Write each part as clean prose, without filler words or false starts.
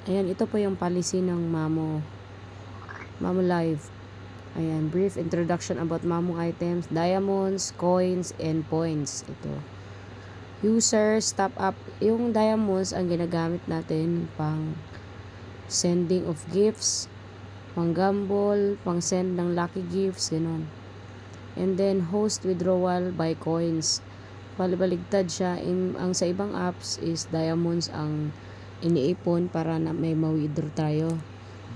Ayan, ito po yung policy ng Mamo Live. Ayan, brief introduction about Mamo items, diamonds, coins, and points. Ito. Users, top up. Yung diamonds ang ginagamit natin pang sending of gifts, pang gamble, pang send ng lucky gifts, gano'n. And then, host withdrawal by coins. Baligtad siya. Ang sa ibang apps is diamonds ang iniipon para na may ma-withdraw tayo.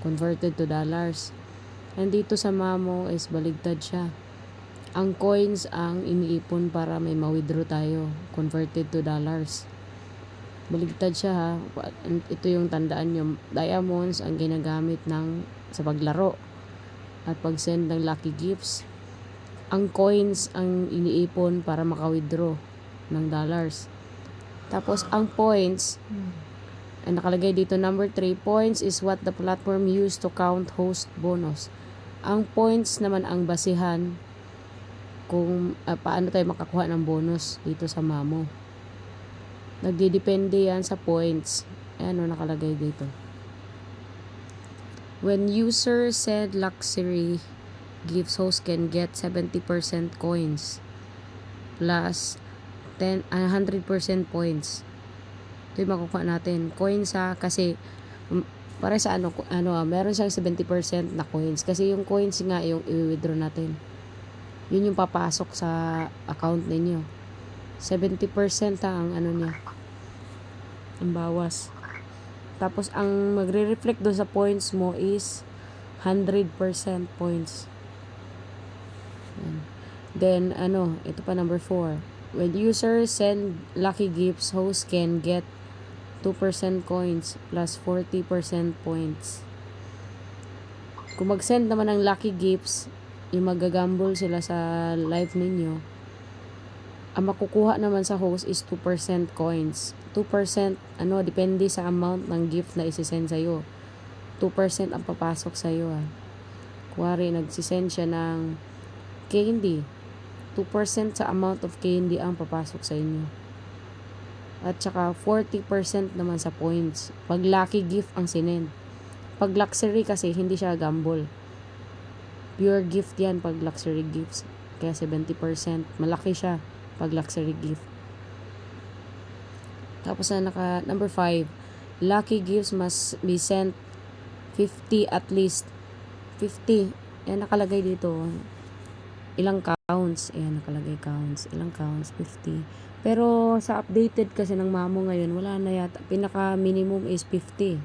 Converted to dollars. Nandito sa Mamo is baligtad siya. Ang coins ang iniipon para may ma-withdraw tayo. Converted to dollars. Baligtad siya ha. Ito yung tandaan nyo. Diamonds ang ginagamit sa paglaro. At pag-send ng lucky gifts. Ang coins ang iniipon para maka-withdraw ng dollars. Tapos, ang points, nakalagay dito, number 3, points is what the platform use to count host bonus. Ang points naman ang basihan kung paano tayo makakuha ng bonus dito sa Mamo. Nagdidepende yan sa points. Ayan o, nakalagay dito. When user send luxury gifts, host can get 70% coins plus 100% points. Ito yung makukuha natin. Coins kasi para sa meron siyang 70% na coins. Kasi yung coins nga yung i-withdraw natin. Yun yung papasok sa account ninyo. 70% ang niya. Ang bawas. Tapos ang magre-reflect doon sa points mo is 100% points. Then ito pa number 4. When users send lucky gifts, host can get 2% coins plus 40% points. Kung mag-send naman ng lucky gifts, yung magagamble sila sa live ninyo, ang makukuha naman sa host is 2% coins. 2%, depende sa amount ng gift na isi-send sa'yo. 2% ang papasok sa'yo. Kuwari, nagsisend siya ng candy. 2% sa amount of candy ang papasok sa inyo. At saka 40% naman sa points. Pag lucky gift ang sinend. Pag luxury kasi hindi siya gamble. Pure gift yan pag luxury gifts. Kaya 70%. Malaki siya pag luxury gift. Tapos number 5. Lucky gifts must be sent 50 at least. 50. Yan nakalagay dito. Ilang counts. Ayan, nakalagay counts. Ilang counts? 50. Pero sa updated kasi ng Mamo ngayon, wala na yata. Pinaka minimum is 50.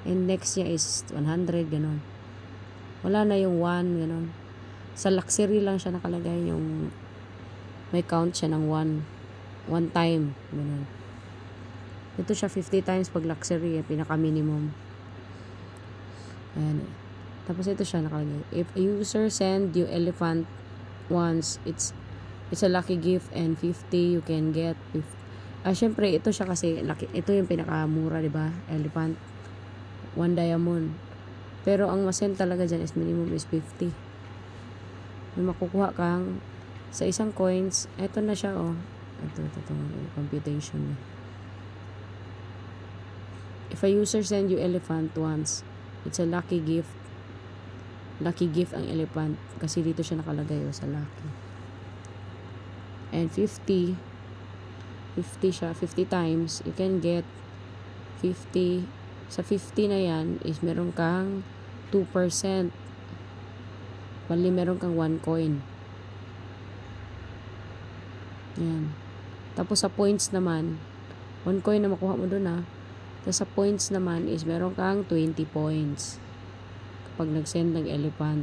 And next niya is 100, gano'n. Wala na yung 1, gano'n. Sa luxury lang siya nakalagay yung may count siya ng 1. 1 time, gano'n. Ito siya 50 times pag luxury, pinaka minimum. Ayan. Tapos ito siya nakalagay. If a user send you elephant once, it's a lucky gift and 50 you can get 50. Syempre ito siya kasi lucky, ito yung pinakamura, 'di ba? Elephant 1 diamond. Pero ang masend talaga diyan is minimum is 50. May makukuha kang sa isang coins. Ito na siya Ito computation. If a user send you elephant once, it's a lucky gift. Lucky gift ang elephant kasi dito siya nakalagay sa lucky. And 50 siya, 50 times, you can get 50. Sa 50 na yan is meron kang 2%. Bali meron kang 1 coin. Yan. Tapos sa points naman, 1 coin na makuha mo doon Tapos sa points naman is meron kang 20 points. Kapag nag-send ng elephant.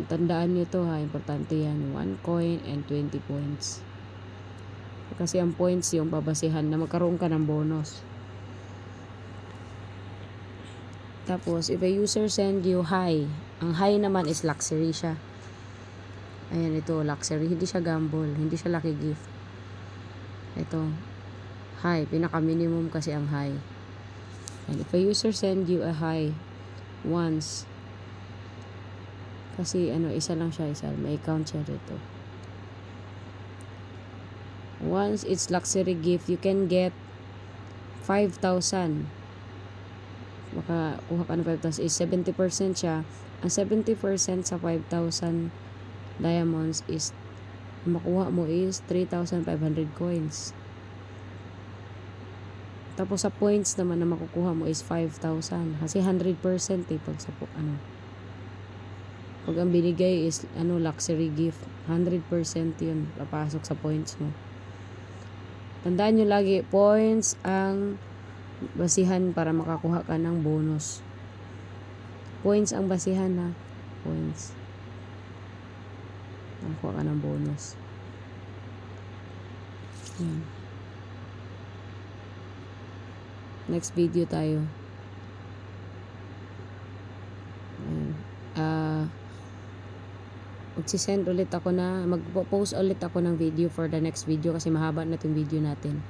Tandaan nyo to importante yan. 1 coin and 20 points. Kasi ang points yung babasihan na magkaroon ka ng bonus. Tapos, if a user send you high, ang high naman is luxury siya. Ayan, ito, luxury. Hindi siya gamble. Hindi siya lucky gift. Ito, high. Pinaka-minimum kasi ang high. And if a user send you a high once, kasi isa lang siya, may count siya dito. Once it's luxury gift, you can get 5,000. Makakuha ka ng 5,000 is 70% siya. Ang 70% sa 5,000 diamonds is makuha mo is 3,500 coins. Tapos sa points naman na makukuha mo is 5,000. Kasi 100% pag sa pag ang binigay is luxury gift, 100% yun papasok sa points mo. Tandaan nyo lagi, points ang basihan para makakuha ka ng bonus. Points ang basihan ha. Points. Makakuha ka ng bonus. Yan. Next video tayo. Magsisend ulit ako na, mag-post ulit ako ng video for the next video kasi mahaba na itong video natin.